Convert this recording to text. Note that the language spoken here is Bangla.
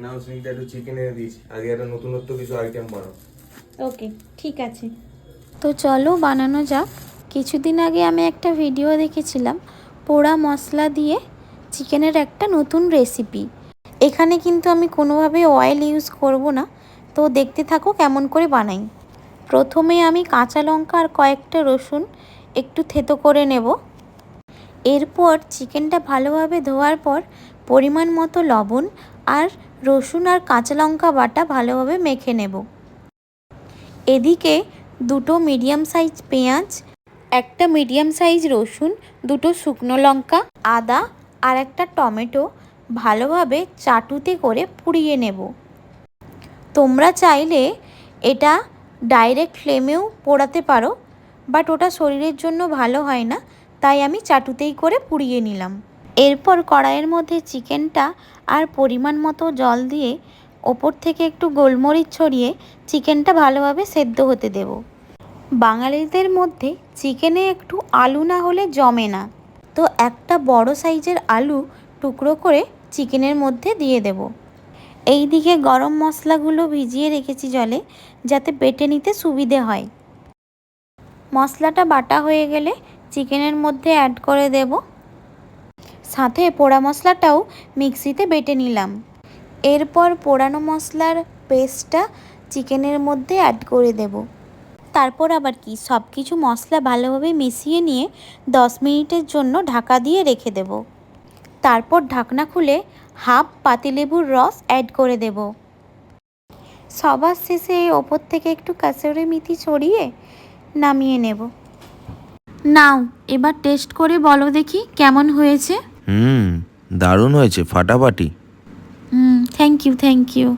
নাও সুইটা একটু চিকেন এনে দিয়েছি, আজকে একটা নতুনত্ব কিছু আইটেম বানাও। ওকে, ঠিক আছে। তো চলো বানানো যাক। কিছুদিন আগে আমি একটা ভিডিও দেখেছিলাম পোড়া মশলা দিয়ে চিকেনের একটা নতুন রেসিপি। এখানে কিন্তু আমি কোনোভাবে অয়েল ইউজ করব না, তো দেখতে থাকো কেমন করে বানাই। প্রথমে আমি কাঁচা লঙ্কা আর কয়েকটা রসুন একটু থেতো করে নেব। এরপর চিকেনটা ভালোভাবে ধোয়ার পর পরিমাণ মতো লবণ আর রসুন আর কাঁচা লঙ্কা বাটা ভালোভাবে মেখে নেব। এদিকে দুটো মিডিয়াম সাইজ পেঁয়াজ, একটা মিডিয়াম সাইজ রসুন, দুটো শুকনো লঙ্কা, আদা আর একটা টমেটো ভালোভাবে চাটুতে করে পুড়িয়ে নেব। তোমরা চাইলে এটা ডাইরেক্ট ফ্লেমেও পোড়াতে পারো, বাট ওটা শরীরের জন্য ভালো হয় না, তাই আমি চাটুতেই করে পুড়িয়ে নিলাম। এরপর কড়াইয়ের মধ্যে চিকেনটা আর পরিমাণ মতো জল দিয়ে ওপর থেকে একটু গোলমরিচ ছড়িয়ে চিকেনটা ভালোভাবে সেদ্ধ হতে দেব। বাঙালিদের মধ্যে চিকেনে একটু আলু না হলে জমে না, তো একটা বড় সাইজের আলু টুকরো করে চিকেনের মধ্যে দিয়ে দেব। এই দিকে গরম মশলাগুলো ভিজিয়ে রেখেছি জলে, যাতে বেটে নিতে সুবিধে হয়। মশলাটা বাটা হয়ে গেলে চিকেনের মধ্যে অ্যাড করে দেব। সাথে পোড়া মশলাটাও মিক্সিতে বেটে নিলাম। এরপর পোড়ানো মশলার পেস্টটা চিকেনের মধ্যে অ্যাড করে দেব। তারপর আবার কি সব কিছু মশলা ভালোভাবে মিশিয়ে নিয়ে 10 মিনিটের জন্য ঢাকা দিয়ে রেখে দেব। তারপর ঢাকনা খুলে হাফ পাতিলেবুর রস অ্যাড করে দেব। সবার শেষে ওপর থেকে একটু কাসুরি মেথি ছড়িয়ে নামিয়ে নেব। নাও এবার টেস্ট করে বলো দেখি কেমন হয়েছে। দারুণ হয়েছে, ফাটাফাটি। Thank you.